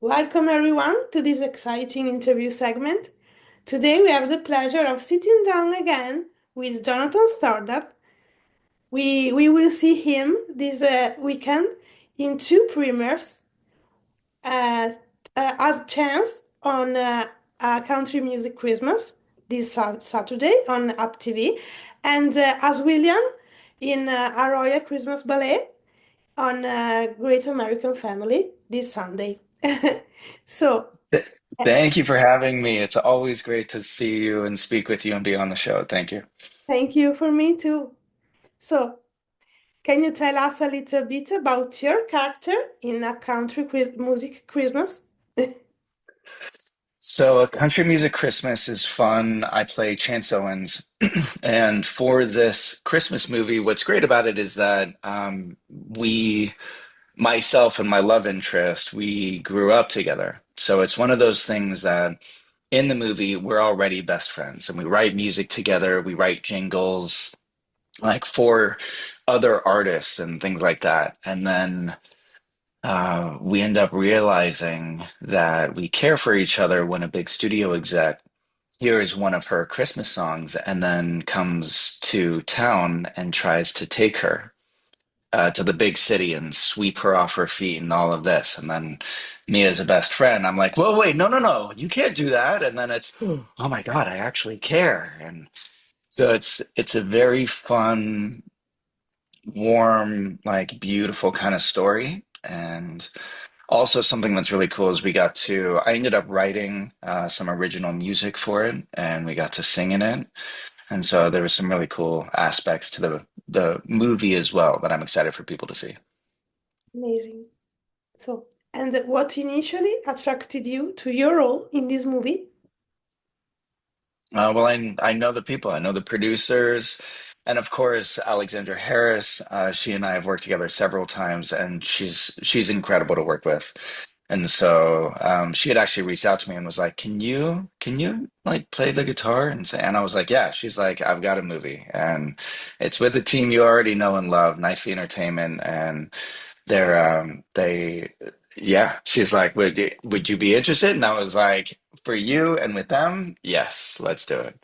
Welcome everyone to this exciting interview segment. Today we have the pleasure of sitting down again with Jonathan Stoddard. We will see him this weekend in two premieres uh, as Chance on Country Music Christmas this Saturday on Up TV, and as William in A Royal Christmas Ballet on Great American Family this Sunday. So, Th- Thank you for having me. It's always great to see you and speak with you and be on the show. Thank you. thank you for me too. So, can you tell us a little bit about your character in a music Christmas? So, Country Music Christmas is fun. I play Chance Owens. And for this Christmas movie, what's great about it is that myself and my love interest, we grew up together. So, it's one of those things that in the movie, we're already best friends and we write music together, we write jingles like for other artists and things like that. And then we end up realizing that we care for each other when a big studio exec hears one of her Christmas songs and then comes to town and tries to take her to the big city and sweep her off her feet and all of this. And then me as a best friend, I'm like, whoa, wait, no, no, no, you can't do that. And then it's, oh my God, I actually care. And so it's a very fun, warm, like beautiful kind of story. And also, something that's really cool is I ended up writing some original music for it and we got to sing in it. And so there was some really cool aspects to the movie as well that I'm excited for people to see. Amazing. So, and what initially attracted you to your role in this movie? Well, I know the people, I know the producers, and of course Alexandra Harris. She and I have worked together several times, and she's incredible to work with. And so she had actually reached out to me and was like, "Can you like play the guitar?" And I was like, "Yeah." She's like, "I've got a movie, and it's with a team you already know and love, Nicely Entertainment, and they." Yeah, she's like, would you be interested?" And I was like, "For you and with them, yes, let's do it."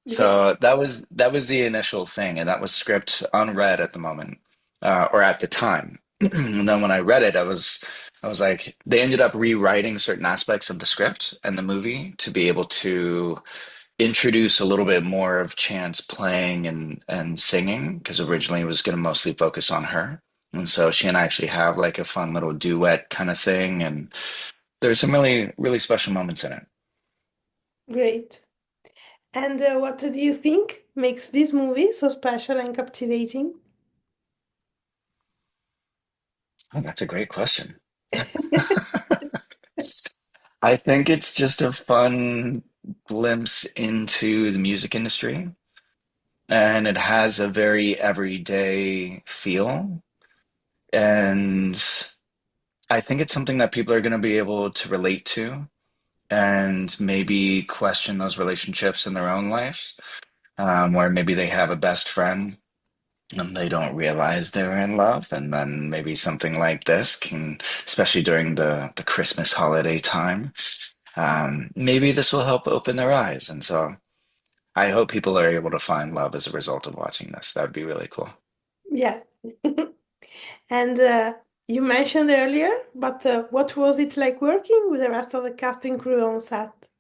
Great. So that was the initial thing, and that was script unread at the moment, or at the time. And then when I read it, I was like, they ended up rewriting certain aspects of the script and the movie to be able to introduce a little bit more of Chance playing and singing, because originally it was going to mostly focus on her. And so she and I actually have like a fun little duet kind of thing, and there's some really, really special moments in it. Great. And what do you think makes this movie so special and captivating? Oh, that's a great question. I think it's just a fun glimpse into the music industry, and it has a very everyday feel. And I think it's something that people are going to be able to relate to and maybe question those relationships in their own lives, where maybe they have a best friend and they don't realize they're in love. And then maybe something like this can, especially during the Christmas holiday time, maybe this will help open their eyes. And so I hope people are able to find love as a result of watching this. That would be really cool. Yeah. And you mentioned earlier, but what was it like working with the rest of the casting crew on set?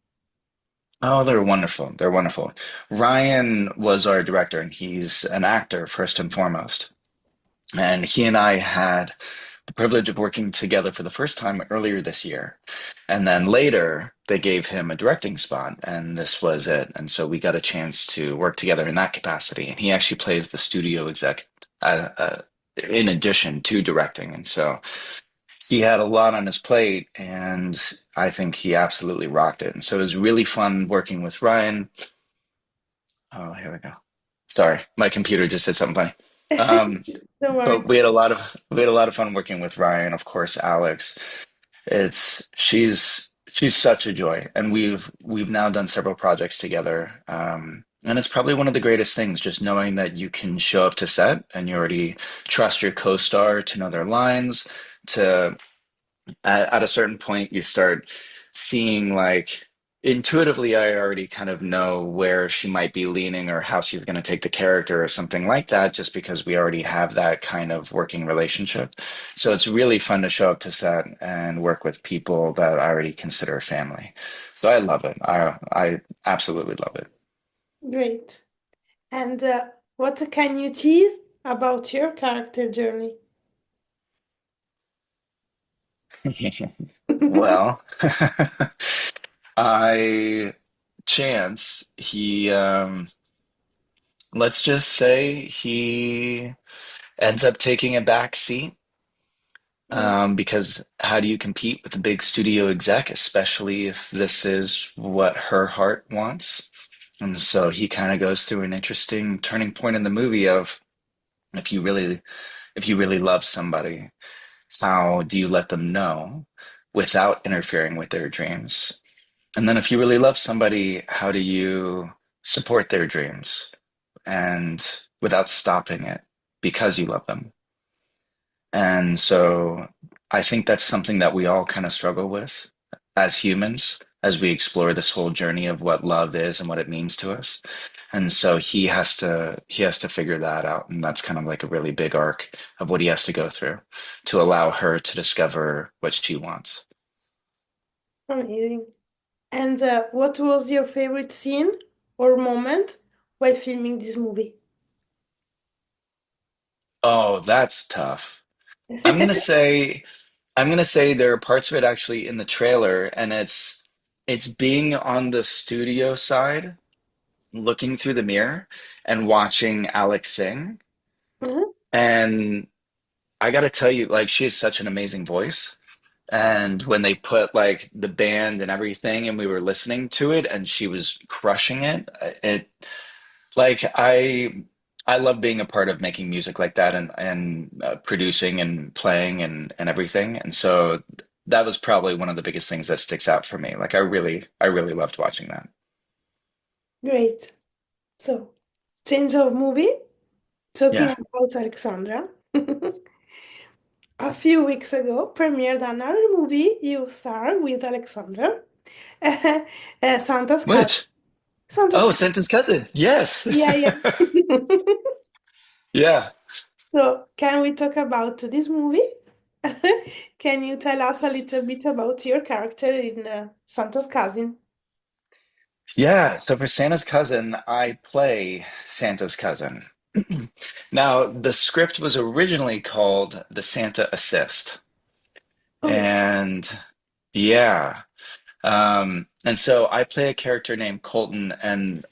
Oh, they're wonderful. They're wonderful. Ryan was our director, and he's an actor first and foremost. And he and I had the privilege of working together for the first time earlier this year. And then later, they gave him a directing spot, and this was it. And so we got a chance to work together in that capacity. And he actually plays the studio exec in addition to directing. And so he had a lot on his plate, and I think he absolutely rocked it. And so it was really fun working with Ryan. Oh, here we go. Sorry, my computer just said something funny. Um, Don't worry. but we had a lot of fun working with Ryan, of course, Alex. It's she's such a joy, and we've now done several projects together. And it's probably one of the greatest things, just knowing that you can show up to set and you already trust your co-star to know their lines, to At a certain point you start seeing like intuitively I already kind of know where she might be leaning or how she's going to take the character or something like that just because we already have that kind of working relationship. So it's really fun to show up to set and work with people that I already consider family. So I love it. I absolutely love Great. And what can you tease about your character journey? it. Well, I Chance, let's just say he ends up taking a back seat Mm, because how do you compete with a big studio exec, especially if this is what her heart wants? And so he kind of goes through an interesting turning point in the movie of if you really if you really love somebody, how do you let them know without interfering with their dreams? And then if you really love somebody, how do you support their dreams and without stopping it because you love them? And so I think that's something that we all kind of struggle with as humans as we explore this whole journey of what love is and what it means to us. And so he has to figure that out. And that's kind of like a really big arc of what he has to go through to allow her to discover what she wants. amazing. And what was your favorite scene or moment while filming this movie? Oh, that's tough. I'm gonna say I'm gonna say there are parts of it actually in the trailer, and it's being on the studio side looking through the mirror and watching Alex sing. Mhm. And I gotta tell you, like, she has such an amazing voice. And when they put like the band and everything, and we were listening to it, and she was crushing it, like I love being a part of making music like that and producing and playing and everything. And so that was probably one of the biggest things that sticks out for me. Like I really loved watching that. Great. So, change of movie, talking Yeah. about Alexandra. A few weeks ago, premiered another movie you star with Alexandra, Santa's Cousin. Which? Santa's Oh, Cousin. Santa's cousin. Yes. Yeah, yeah. Yeah. So, can we talk about this movie? Can you tell us a little bit about your character in Santa's Cousin? Yeah. So for Santa's cousin, I play Santa's cousin. Now, the script was originally called The Santa Assist. Oh, And yeah. And so I play a character named Colton, and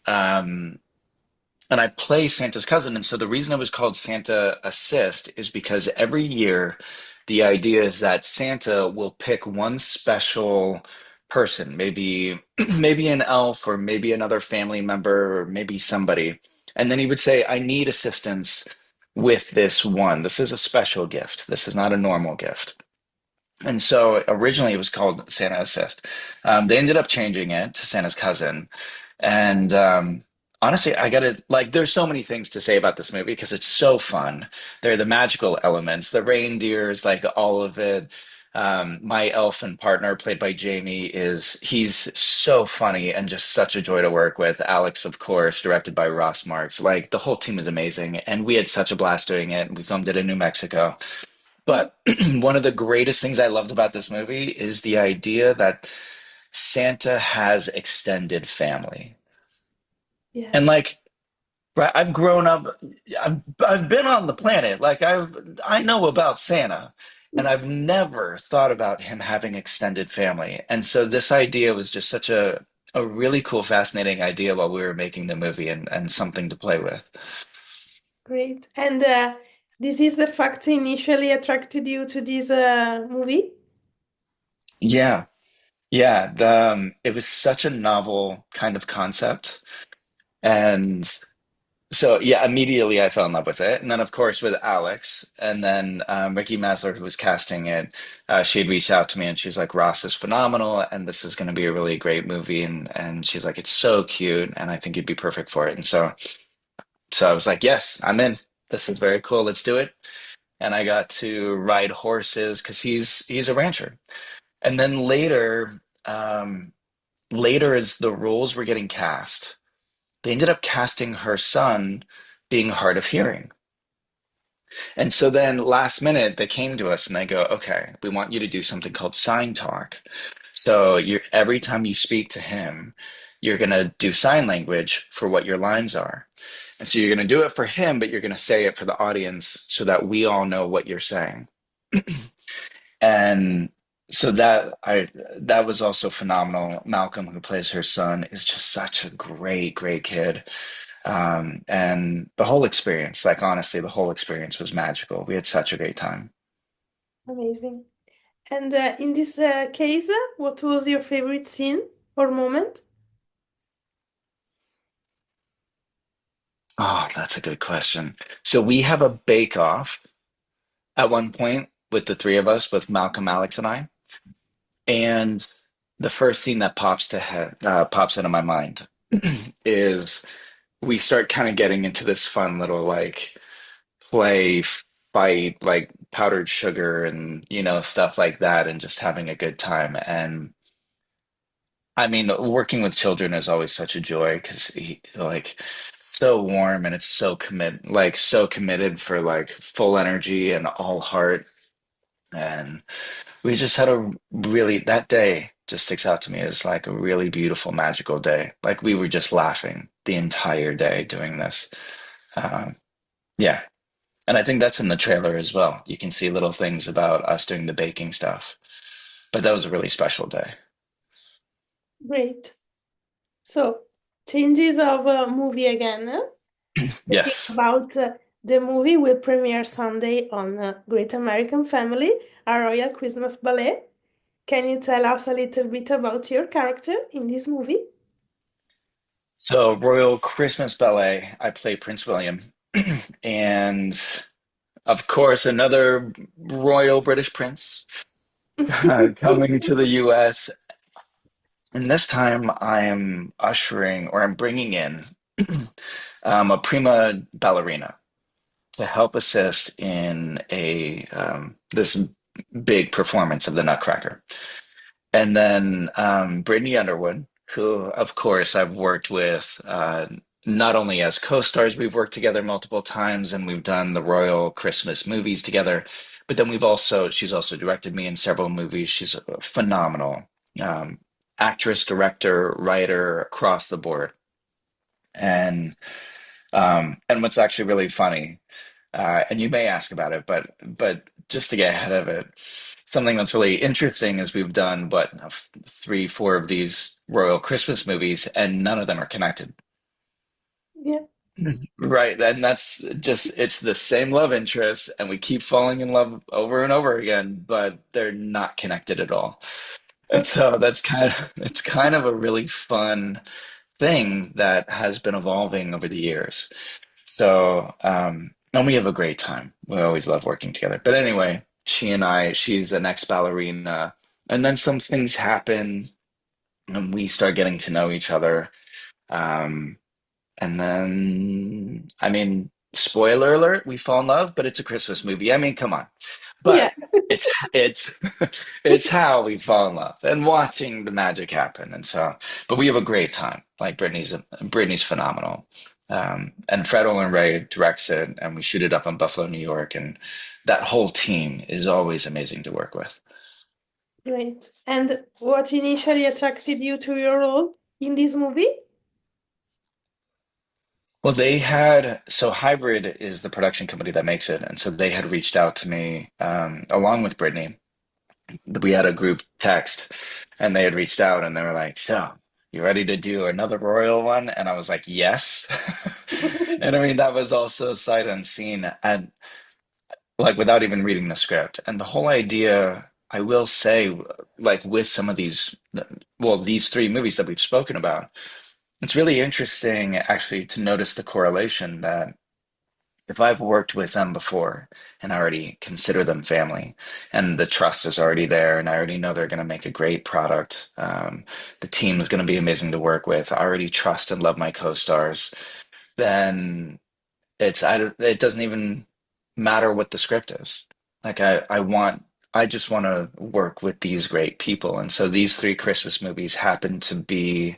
I play Santa's cousin. And so the reason it was called Santa Assist is because every year the idea is that Santa will pick one special person, maybe maybe an elf or maybe another family member or maybe somebody. And then he would say, I need assistance with this one. This is a special gift. This is not a normal gift. And so originally it was called Santa Assist. They ended up changing it to Santa's Cousin. And honestly, I gotta like, there's so many things to say about this movie because it's so fun. There are the magical elements, the reindeers, like all of it. My elfin partner, played by Jamie, he's so funny and just such a joy to work with. Alex, of course, directed by Ross Marks. Like the whole team is amazing, and we had such a blast doing it. We filmed it in New Mexico. mm, But one of the greatest things I loved about this movie is the idea that Santa has extended family. And yes, like, right, I've grown up, I've been on the planet, like I know about Santa, and I've never thought about him having extended family. And so this idea was just such a really cool, fascinating idea while we were making the movie and something to play with. great. And this is the fact initially attracted you to this movie? Yeah. Yeah, it was such a novel kind of concept. And so, yeah, immediately I fell in love with it. And then, of course, with Alex, and then Ricky Masler, who was casting it, she had reached out to me and she's like, Ross is phenomenal, and this is going to be a really great movie. And she's like, it's so cute, and I think you'd be perfect for it. And so I was like, yes, I'm in. This is very cool. Let's do it. and I got to ride horses because he's a rancher. And then later as the roles were getting cast, they ended up casting her son being hard of hearing. And so then last minute they came to us and they go, okay, we want you to do something called sign talk. So you every time you speak to him, you're gonna do sign language for what your lines are. And so you're gonna do it for him, but you're gonna say it for the audience so that we all know what you're saying. And so that was also phenomenal. Malcolm, who plays her son, is just such a great, great kid. And the whole experience, like honestly, the whole experience was magical. We had such a great time. Amazing. And in this case, what was your favorite scene or moment? Oh, that's a good question. So we have a bake-off at one point with the three of us, with Malcolm, Alex, and I. And the first scene that pops into my mind is we start kind of getting into this fun little like play fight, like powdered sugar and stuff like that, and just having a good time. And I mean, working with children is always such a joy because he like so warm and it's so committed for like full energy and all heart. And we just had a really that day just sticks out to me as like a really beautiful, magical day. Like we were just laughing the entire day doing this. Um, yeah. And I think that's in the trailer as well. You can see little things about us doing the baking stuff. But that was a really special day. Great. So, changes of movie again. Speaking Yes. about the movie will premiere Sunday on Great American Family, A Royal Christmas Ballet. Can you tell us a little bit about your character in this movie? So, Royal Christmas Ballet, I play Prince William. And of course, another royal British prince coming to the US. And this time I am ushering or I'm bringing in a prima ballerina to help assist in a this big performance of the Nutcracker. And then Brittany Underwood, who, of course, I've worked with not only as co-stars, we've worked together multiple times and we've done the Royal Christmas movies together. But then she's also directed me in several movies. She's a phenomenal um, actress, director, writer across the board. And what's actually really funny, and you may ask about it, but just to get ahead of it, something that's really interesting is we've done what three, four of these Royal Christmas movies, and none of them are connected. Yeah. Right, and that's just it's the same love interest, and we keep falling in love over and over again, but they're not connected at all. And Okay. so it's kind of a really fun thing that has been evolving over the years. So, and we have a great time. We always love working together. But anyway, she's an ex-ballerina, and then some things happen, and we start getting to know each other. Um, and then, I mean, spoiler alert, we fall in love, but it's a Christmas movie. I mean, come on. Yeah. But it's it's how we fall in love and watching the magic happen. And so, but we have a great time. Like Brittany's phenomenal. And Fred Olen Ray directs it, and we shoot it up in Buffalo, New York, and that whole team is always amazing to work with. Great. And what initially attracted you to your role in this movie? Well, so Hybrid is the production company that makes it, and so they had reached out to me along with Brittany. We had a group text, and they had reached out, and they were like, "So, you ready to do another Royal one?" And I was like, "Yes." And I mean, that was also sight unseen, and like without even reading the script. And the whole idea, I will say, like with some of these three movies that we've spoken about, it's really interesting actually to notice the correlation that if I've worked with them before and I already consider them family and the trust is already there and I already know they're going to make a great product, the team is going to be amazing to work with, I already trust and love my co-stars, then it doesn't even. matter what the script is. Like I just want to work with these great people. And so these three Christmas movies happen to be,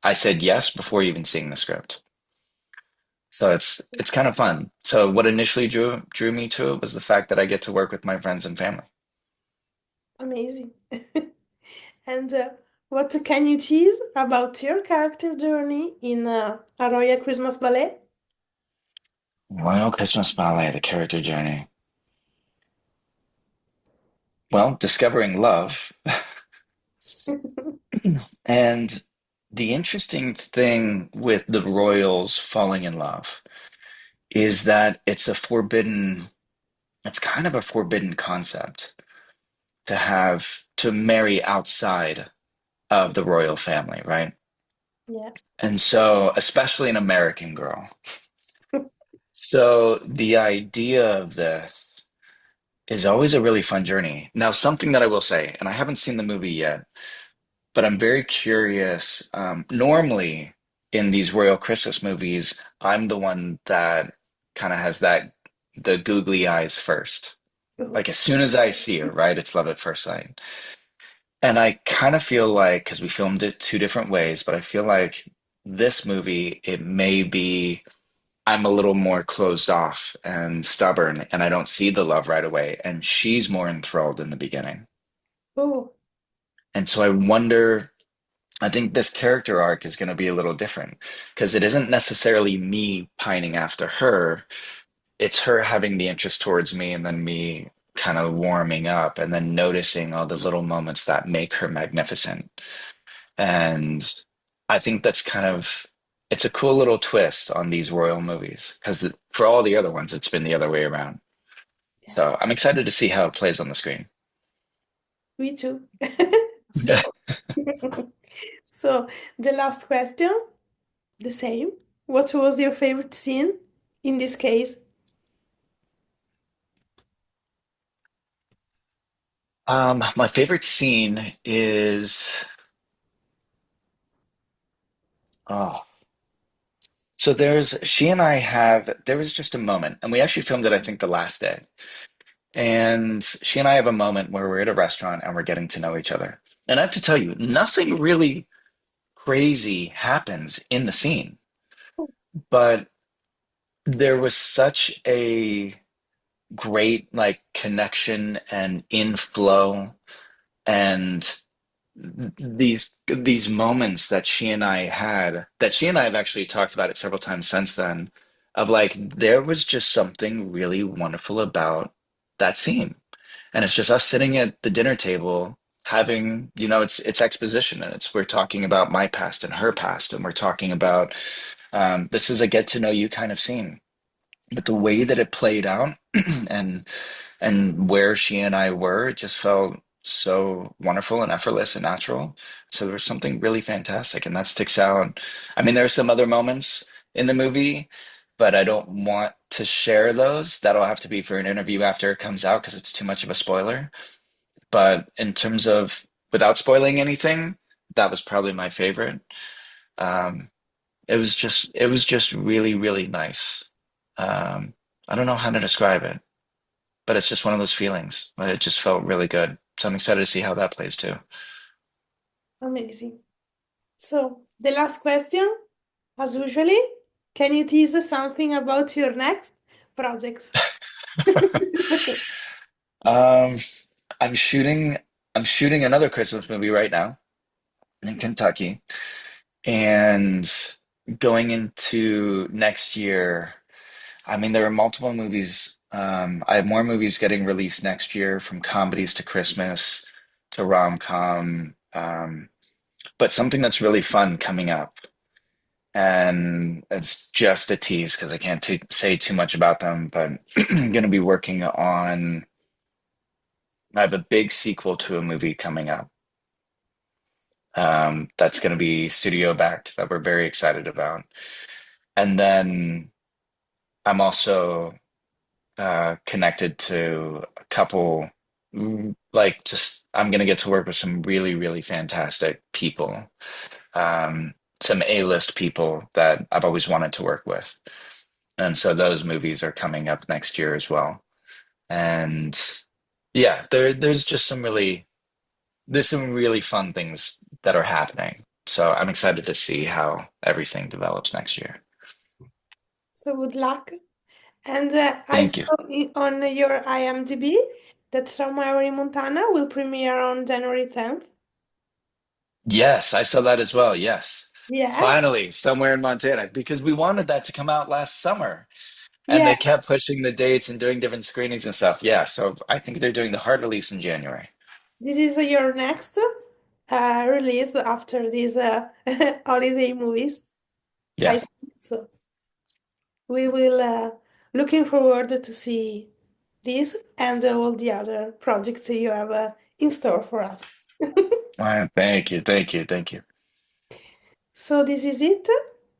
I said yes before even seeing the script. So it's kind of fun. So what initially drew me to it was the fact that I get to work with my friends and family. Amazing. And what can you tease about your character journey in A Royal Christmas Ballet? Royal Christmas Ballet, the character journey. Well, discovering love. And the interesting thing with the royals falling in love is that it's kind of a forbidden concept to marry outside of the royal family, right? Yeah. And so, especially an American girl. So the idea of this is always a really fun journey. Now, something that I will say, and I haven't seen the movie yet, but I'm very curious. Normally, in these Royal Christmas movies, I'm the one that kind of has the googly eyes first. Oh, Like as soon as I see her, right, it's love at first sight. And I kind of feel like, because we filmed it two different ways, but I feel like this movie, it may be I'm a little more closed off and stubborn, and I don't see the love right away. And she's more enthralled in the beginning. oh, And so I wonder. I think this character arc is going to be a little different because it isn't necessarily me pining after her. It's her having the interest towards me and then me kind of warming up and then noticing all the little moments that make her magnificent. And I think it's a cool little twist on these royal movies because for all the other ones, it's been the other way around. yeah. So I'm excited to see how it plays on the screen. Me too. So, so the last question, the same. What was your favorite scene in this case? My favorite scene is, oh, so she and I there was just a moment, and we actually filmed it, I think, the last day. And she and I have a moment where we're at a restaurant and we're getting to know each other. And I have to tell you, nothing really crazy happens in the scene, but there was such a great like connection and inflow and these moments that she and I have actually talked about it several times since then of like there was just something really wonderful about that scene and it's just us sitting at the dinner table having it's exposition and it's we're talking about my past and her past and we're talking about this is a get to know you kind of scene but the way that it played out and where she and I were, it just felt so wonderful and effortless and natural. So there was something really fantastic, and that sticks out. I mean, there are some other moments in the movie, but I don't want to share those. That'll have to be for an interview after it comes out because it's too much of a spoiler. But in terms of without spoiling anything, that was probably my favorite. Um, it was just really, really nice. Um, I don't know how to describe it, but it's just one of those feelings. It just felt really good. So I'm excited to see how that plays too. Amazing. So the last question, as usually, can you tease us something about your next projects? Um, I'm shooting I'm shooting another Christmas movie right now in Kentucky, and going into next year, I mean there are multiple movies. I have more movies getting released next year, from comedies to Christmas to rom-com. But something that's really fun coming up, and it's just a tease because I can't say too much about them, but I'm going to be working on, I have a big sequel to a movie coming up that's going to be studio backed that we're very excited about. And then I'm also connected to a couple, like just, I'm going to get to work with some really, really fantastic people, um, some A-list people that I've always wanted to work with. And so those movies are coming up next year as well. And yeah, there's just there's some really fun things that are happening. So I'm excited to see how everything develops next year. So good luck. And I Thank you. saw on your IMDb that Somewhere in Montana will premiere on January 10th. Yes, I saw that as well. Yes. Yeah, Finally, somewhere in Montana, because we wanted that to come out last summer and yeah. they kept pushing the dates and doing different screenings and stuff. Yeah, so I think they're doing the hard release in January. This is your next release after these holiday movies. I Yes. think so. We will looking forward to see this and all the other projects you have in store for us. All right, thank you, thank you, thank you. So this is it.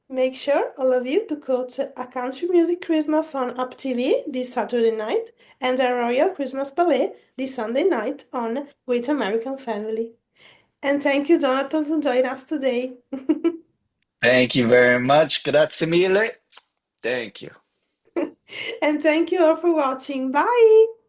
Make sure all of you to coach a country music Christmas on Up TV this Saturday night and a Royal Christmas Ballet this Sunday night on Great American Family. And thank you, Jonathan, for joining us today. Thank you very much. Grazie mille. Thank you. And thank you all for watching. Bye!